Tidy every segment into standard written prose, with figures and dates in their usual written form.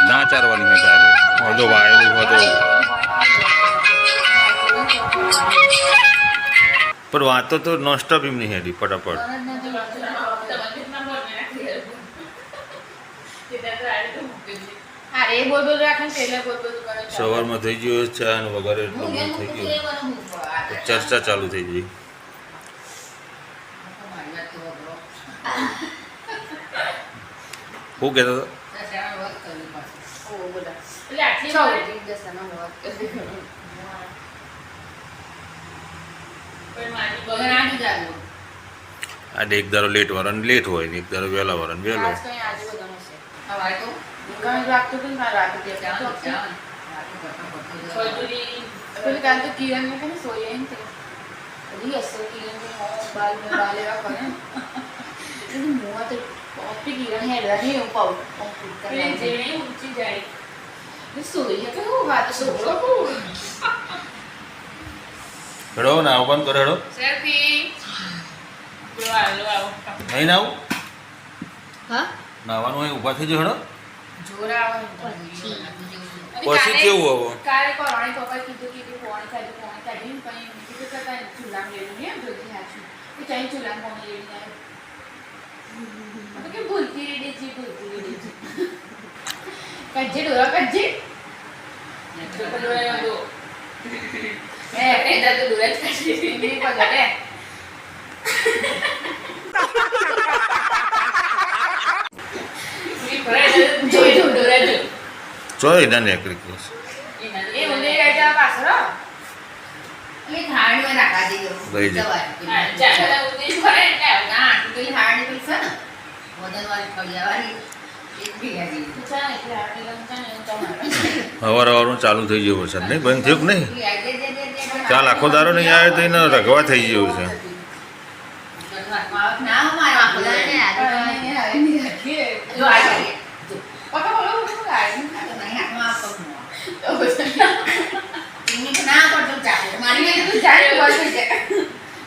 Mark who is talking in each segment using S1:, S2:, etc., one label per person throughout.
S1: ના ચારવાની મેં ગાય અડધો વાયેલું હતો પણ વાતો તો નોનસ્ટોપ એમ નહીં હેડી ફટાફટ સવારમાં થઈ ગયો ચા અને વગેરે એટલું થઈ ગયું ચર્ચા ચાલુ થઈ ગઈ શું કહેતો હતો આ એક ધારો લેટ વાળા લેટ હોય ને એક ધારો વહેલા વાળા વહેલો હેડો ને આવું બંધ કરો હેડો નહીં ના આવું નાવાનું હોય ઊભા થઈ જાય હેડો પછી કેવું આવું
S2: કાલે કોરાણી પપ્પા કીધું કે ફોન કાઢી પણ કીધું કે તારે ચૂલા લેવું ને જોઈ હાચું કે ચાઈ ચૂલા કોણ લેવી આવે કે ભૂલતી રેડી જી કજ્જે ડોરા કજ્જે ડોરા દો એ દાદુ ડોરા કજ્જે ની પગલે
S1: ચોય ના નીકળી ગયો
S2: એ ઉલે રાજા પાછરો એ થાળી નાખા દીધો
S1: લઈ જા
S2: ચાલા ઉલે ભરે ને ના પેલી થાળી પેલી છે ને વજનવાળી ખડિયાવાળી એક ભીગા દીધી ચાલ એટલે આટલી લંકા ને તમારા
S1: હવારનું ચાલુ થઈ ગયો વરસાદ નહીં બંધ થયું કે નહીં ચાલ આખો દારો નહીં આવે તો એને રગવા થઈ ગયું છે
S2: ના મારા આખો દારો ને આજે નહીં રાખીએ જો આ કરીએ પકા બોલો ગાડી નહીં હાથમાં આપો ઇંગ્લિશ ના પડતો ચાલે મારી મે તું જાણ બંધ થઈ જાય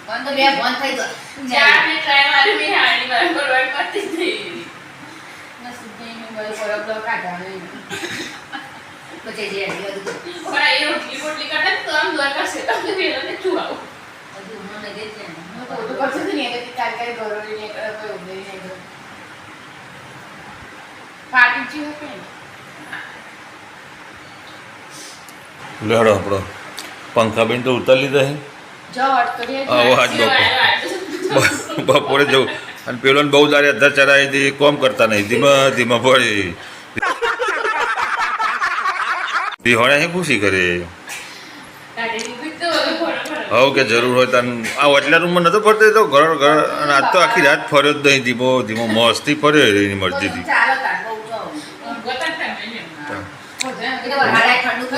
S2: બંધ બે બંધ થઈ ગયો ચાર ને ટ્રાય મારી મે હાડી બરાબર વર્ક કરતી થઈ ના સુધે મે બરાબર કાઢાવે બચે જે બધું ઓરા એ રોટલી કાઢે તો આમ દોર કરશે તો પેલો ને છુઆવો બધું મને દે છે હું તો કરશે નહીં કે કાલ ગરોળી ને કોઈ ઉભરી નહીં પાર્ટી જી હકે
S1: લેડો આપણો પંખા બેન તો ઉતારી લીધા છે
S2: જાઓ અટ કરીએ
S1: બપોરે જવું અને પેલો બહુ દારે અધર ચડાવી દે કોમ કરતા નહીં ધીમા ધીમા પડી દિહોણા હે ખુશી કરે હવે કે જરૂર હોય તને આ વચલા રૂમમાં નતો ફરતો તો ઘર ઘર અને આજ તો આખી રાત ફર્યો જ નહીં ધીમો ધીમો મસ્તી ફર્યો એની મરજીથી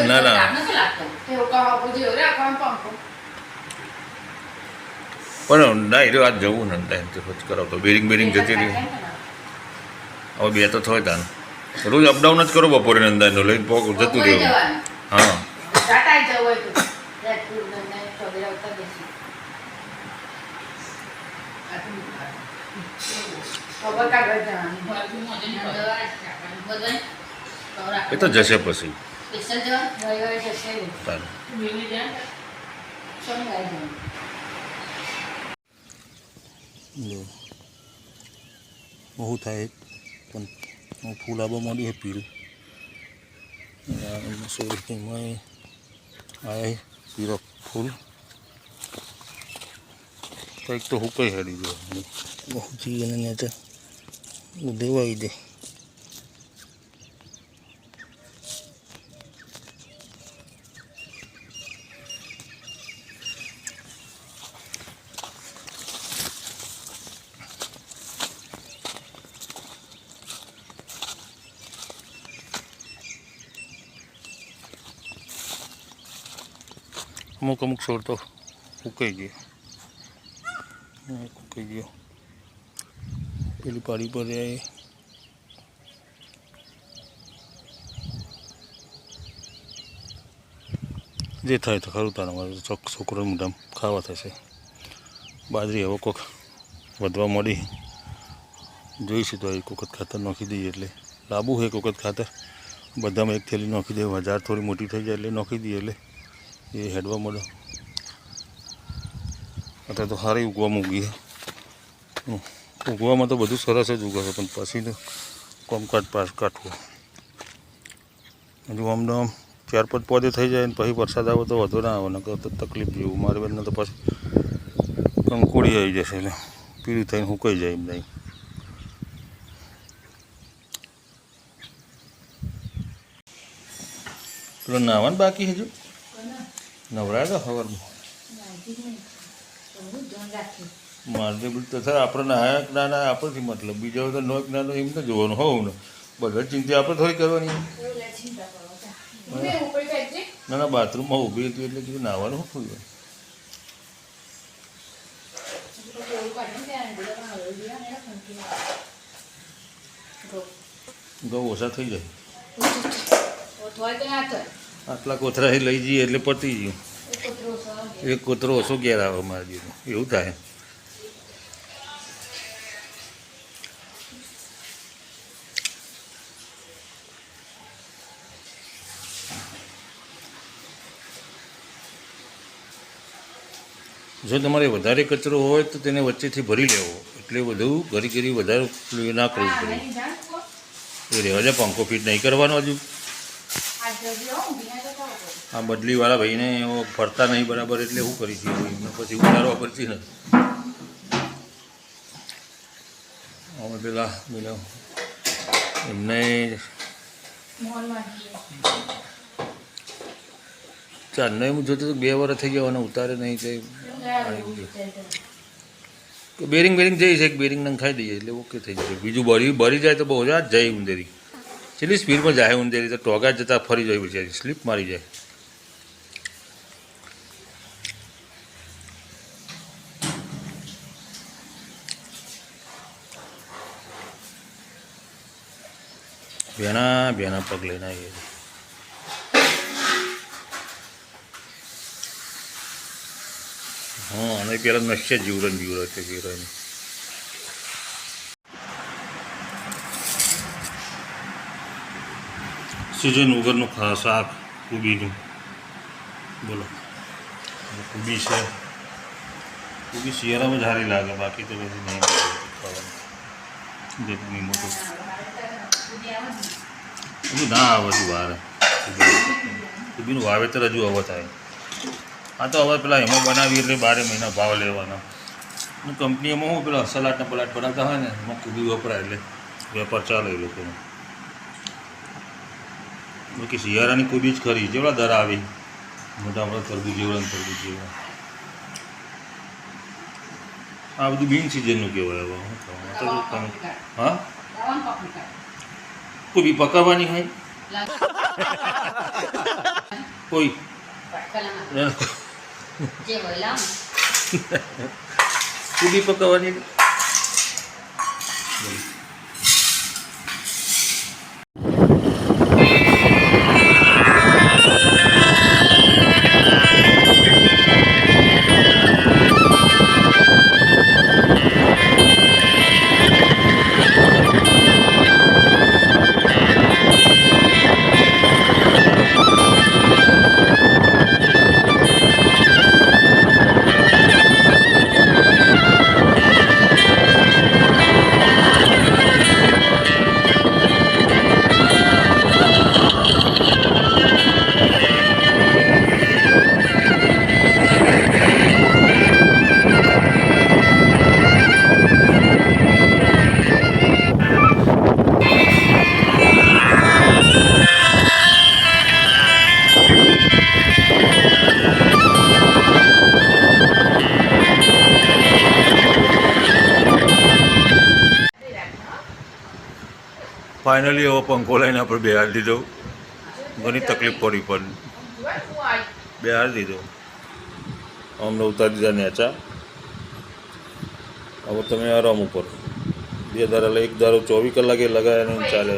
S1: ના ના પણ ના એ આજ જવું ને ટાઈમ તો કરાવતો બેરિંગ જતી રહી હવે બે તો થાય તાન રોજ અપડાઉન જ કરો બપોરે નંદાનો લઈને પોક જતું રહ્યું હા એ તો જશે પછી બહુ થાય પણ ફૂલ આવવા માંડી છે પીળું આયા પીળો ફૂલ કંઈક તો હુકાઈ હેડી ગયો બહુ જી અને તો દેવાઈ દે અમુક છોડ તો સુકાઈ ગયો પેલી પાડી પર જે થાય તો ખરું તારા મારે છોકરો મોઢામાં ખાવા થશે. બાજરી હવે કોક વધવા મળી જોઈશું તો એક વખત ખાતર નાખી દઈએ એટલે લાવવું હોય એક વખત ખાતર બધામાં એક થેલી નાખી દે. 1000 થોડી મોટી થઈ જાય એટલે નાખી દઈએ એટલે એ હેડવા મળે. અત્યારે તો સારી ઉગવામાં ઉગી ઉગવામાં તો બધું સરસ જ ઉગે છે પણ પછીનો કોમકાજ પાસ કાઢવો. હજુ આમ 4-5 પોદે થઈ જાય ને પછી વરસાદ આવે તો વધુ ના આવે ને તો તકલીફ જેવું. મારી બેનને તો પછી કંકોડી આવી જશે એટલે પીળું થઈને સુકાઈ જાય એમ નહીં. પેલો નાવાનું બાકી હજુ નવરાય તો સવારમાં મારે બધું તો થાય આપણે નાયા કે ના ના આપણથી મતલબ બીજા તો નો ના એમ તો જોવાનું હોવું ને બધા ચિંતા આપણે થોડી કરવાની. ના ના બાથરૂમમાં ઊભી હતી એટલે કીધું નાવાનું શું થયું. ઘઉં ઓછા થઈ જાય આટલા કોથરા લઈ જઈએ એટલે પતી ગયું. એક કોતરો ઓછો ઘેર આવે મારે જેવું એવું થાય. જો તમારે વધારે કચરો હોય તો તેને વચ્ચેથી ભરી લેવો એટલે બધું ઘરી વધારે ના કરવું પડે. એ રહેવા જાય પંખો ફિટ નહીં કરવાનો. હજુ આ બદલીવાળા ભાઈને ફરતા નહીં બરાબર એટલે શું કરી છે એમને પછી ઉતારવા પડશે ને. અમે પેલા પેલા એમને ચારને હું જોતો તો 2 વર્ષ થઈ ગયા અને ઉતારે નહીં તે બેરિંગ જઈ છે. એક બેરિંગ નંખાઈ દઈએ એટલે ઓકે થઈ જાય. બીજું બળી જાય તો બહુ જ જાય ઉંદેરી. છેલ્લી સ્પીડમાં જાય ઉંદેરી તો ટોગા જતાં ફરી જાય બિચારી સ્લીપ મારી જાય. ભેના પગ લઈને આવીએ. હા અને પેલા નશ્ય જીવરણ છે જીવરણ. સિઝન વગરનું ખાસ શાક કુબીનું બોલો. કુબી છે કુબી શિયાળામાં જ સારી લાગે બાકી તો બધી નહીં ખાવાનું જેટલું મોટું બધું ના આવે હજુ વાર. કુબીનું વાવેતર હજુ હવે થાય. આ તો હવે પેલા એમાં બનાવી એટલે 12 મહિના ભાવ લેવાના. કંપનીઓમાં હું પેલા સલાડના પલાટ બનાવતા હોય ને એમાં કુબી વપરાય એટલે વેપાર ચાલે એ લોકોનો. બાકી શિયાળાની કુબી જ ખરી જેવડા દર આવી મોટા મોટા તરબૂચ જેવડા. આ બધું બિન સિઝનનું કહેવાય. હવે હા કુબી પકાવવાની હોય કોઈ કુબી પકાવવાની. ફાઇનલી હવે પંખો લઈને આપણે બેહાર દીધો. ઘણી તકલીફ પડી પણ બેહાર દીધો. અમને ઉતારી દીધા નેચા. હવે તમે આરામ ઉપર 2 દાડા 1 દાડો 24 કલાકે લગાવ્યા નહીં ચાલે.